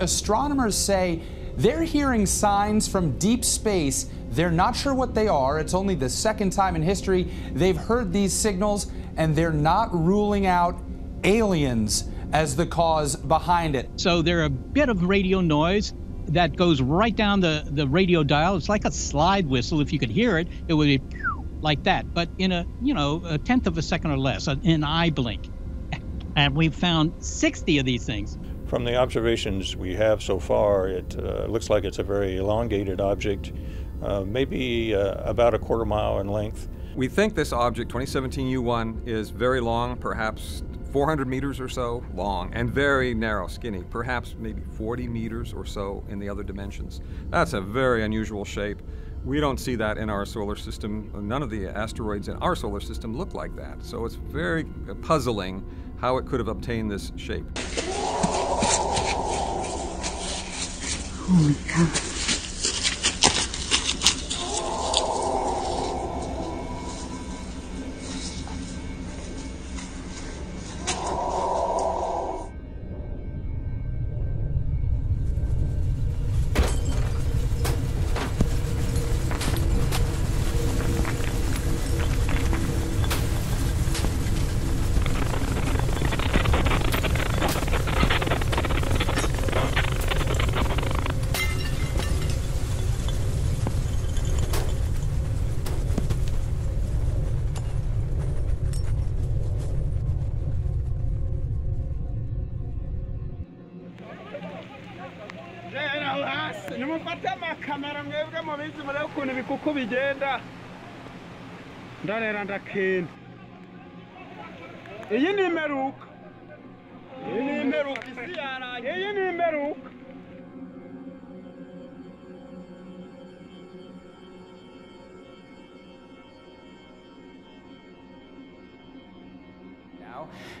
astronomers say they're hearing signs from deep space. They're not sure what they are. It's only the second time in history they've heard these signals, and they're not ruling out aliens as the cause behind it. So they're a bit of radio noise that goes right down the radio dial. It's like a slide whistle. If you could hear it, it would be like that, but in a tenth of a second or less, an eye blink. And we've found 60 of these things. From the observations we have so far, it looks like it's a very elongated object, maybe about a quarter mile in length. We think this object, 2017 U1, is very long, perhaps 400 meters or so long, and very narrow, skinny, perhaps maybe 40 meters or so in the other dimensions. That's a very unusual shape. We don't see that in our solar system. None of the asteroids in our solar system look like that. So it's very puzzling how it could have obtained this shape. Oh my God.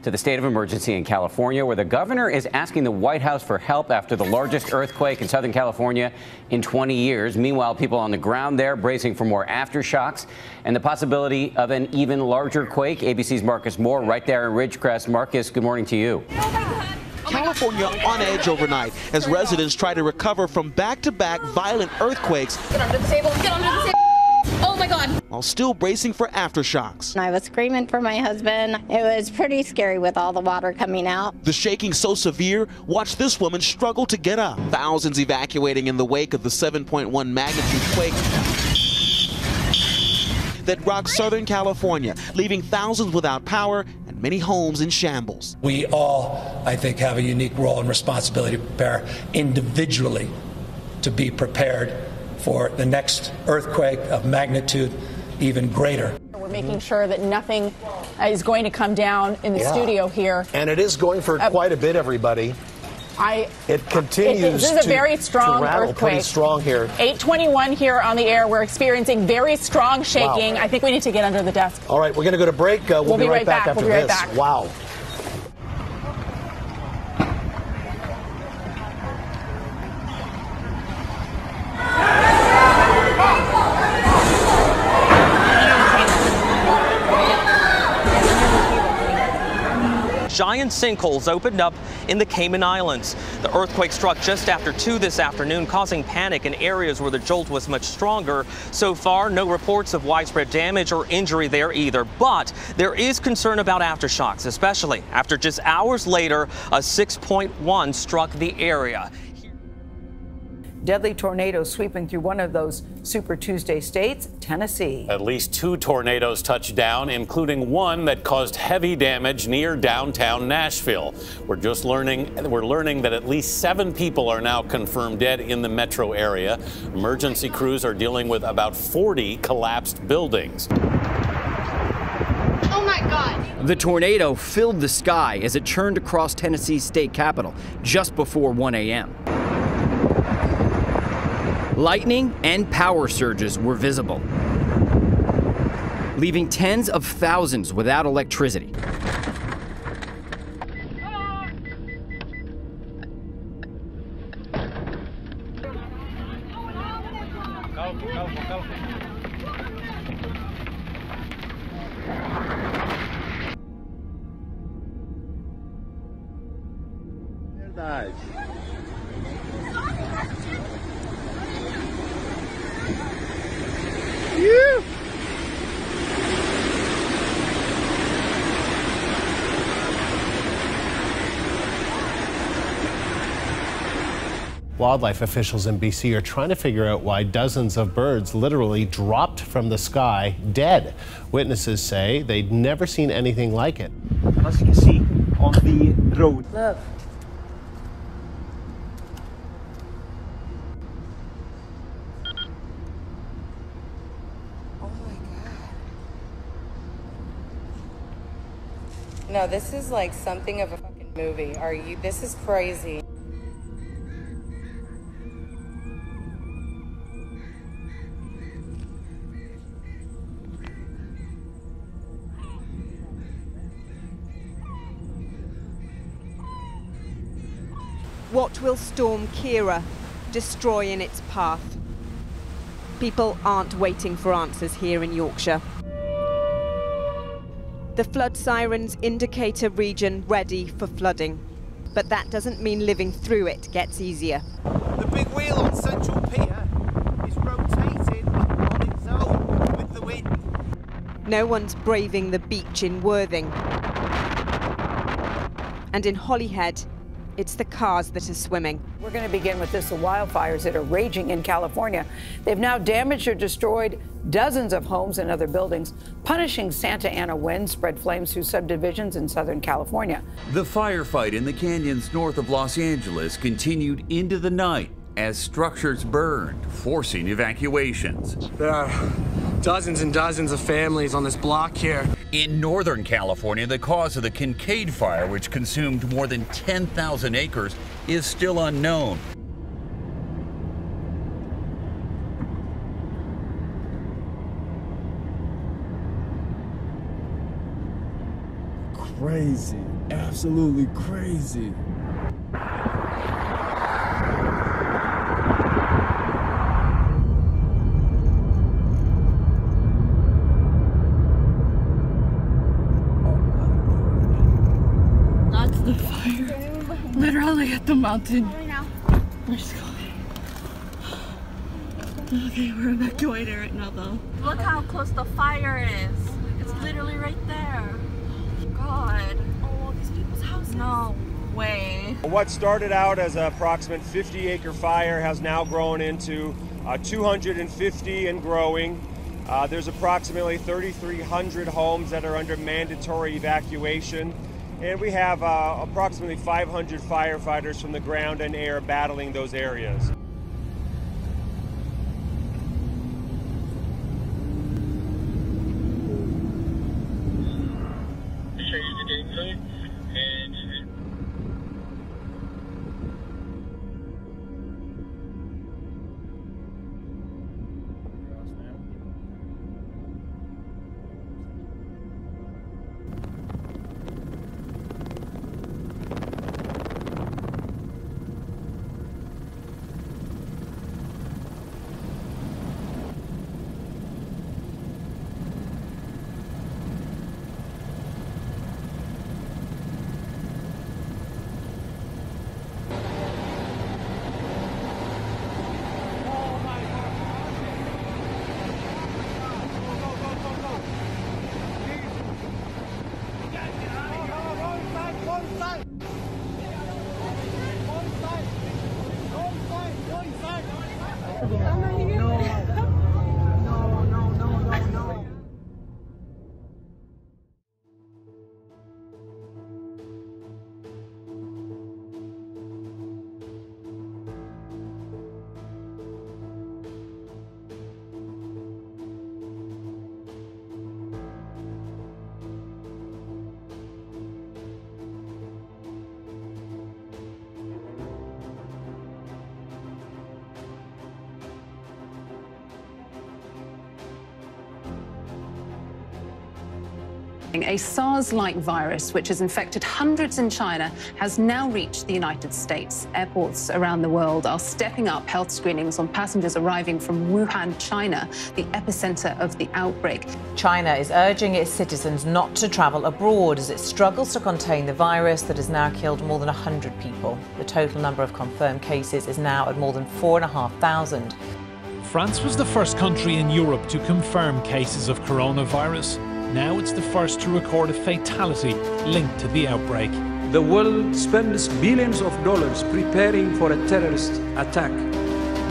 To the state of emergency in California, where the governor is asking the White House for help after the largest earthquake in Southern California in 20 years. Meanwhile, people on the ground there bracing for more aftershocks and the possibility of an even larger quake. ABC's Marcus Moore right there in Ridgecrest. Marcus, good morning to you. California on edge overnight as residents try to recover from back-to-back violent earthquakes. Get under the table, get under the table. Oh my God. While still bracing for aftershocks. I was screaming for my husband. It was pretty scary with all the water coming out. The shaking so severe, watch this woman struggle to get up. Thousands evacuating in the wake of the 7.1 magnitude quake that rocked Southern California, leaving thousands without power and many homes in shambles. We all, I think, have a unique role and responsibility to prepare individually to be prepared for the next earthquake of magnitude even greater. We're making sure that nothing is going to come down in the studio here. And it is going for quite a bit, everybody. It continues this is a very strong to rattle earthquake. Pretty strong here. 8:21 here on the air. We're experiencing very strong shaking. Wow. I think we need to get under the desk. All right, we're going to go to break. We'll be right back after we'll be right this. Back. Wow. Giant sinkholes opened up in the Cayman Islands. The earthquake struck just after 2 this afternoon, causing panic in areas where the jolt was much stronger. So far, no reports of widespread damage or injury there either. But there is concern about aftershocks, especially after just hours later, a 6.1 struck the area. Deadly tornadoes sweeping through one of those Super Tuesday states, Tennessee. At least 2 tornadoes touched down, including one that caused heavy damage near downtown Nashville. We're learning that at least 7 people are now confirmed dead in the metro area. Emergency crews are dealing with about 40 collapsed buildings. Oh my God. The tornado filled the sky as it churned across Tennessee's state capital just before 1 a.m. Lightning and power surges were visible, leaving tens of thousands without electricity. Wildlife officials in BC are trying to figure out why dozens of birds literally dropped from the sky dead. Witnesses say they'd never seen anything like it. As you can see on the road. Look. No, this is like something of a fucking movie. This is crazy. What will Storm Kira destroy in its path? People aren't waiting for answers here in Yorkshire. The flood sirens indicate a region ready for flooding, but that doesn't mean living through it gets easier. The big wheel on Central Pier is rotating on its own with the wind. No one's braving the beach in Worthing. And in Holyhead, it's the cars that are swimming. We're going to begin with this, the wildfires that are raging in California. They've now damaged or destroyed dozens of homes and other buildings. Punishing Santa Ana winds spread flames through subdivisions in Southern California. The firefight in the canyons north of Los Angeles continued into the night as structures burned, forcing evacuations. There are dozens and dozens of families on this block here. In Northern California, the cause of the Kincaid fire, which consumed more than 10,000 acres, is still unknown. Crazy, absolutely crazy. That's the fire. Literally at the mountain. We're just going. Okay, we're evacuating right now though. Look how close the fire is. It's literally right there. God. Oh, these people's houses. No way. What started out as an approximate 50-acre fire has now grown into 250 and growing. There's approximately 3,300 homes that are under mandatory evacuation. And we have approximately 500 firefighters from the ground and air battling those areas. A SARS-like virus, which has infected hundreds in China, has now reached the United States. Airports around the world are stepping up health screenings on passengers arriving from Wuhan, China, the epicenter of the outbreak. China is urging its citizens not to travel abroad as it struggles to contain the virus that has now killed more than 100 people. The total number of confirmed cases is now at more than 4,500. France was the first country in Europe to confirm cases of coronavirus. Now it's the first to record a fatality linked to the outbreak. The world spends billions of dollars preparing for a terrorist attack,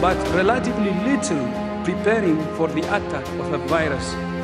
but relatively little preparing for the attack of a virus.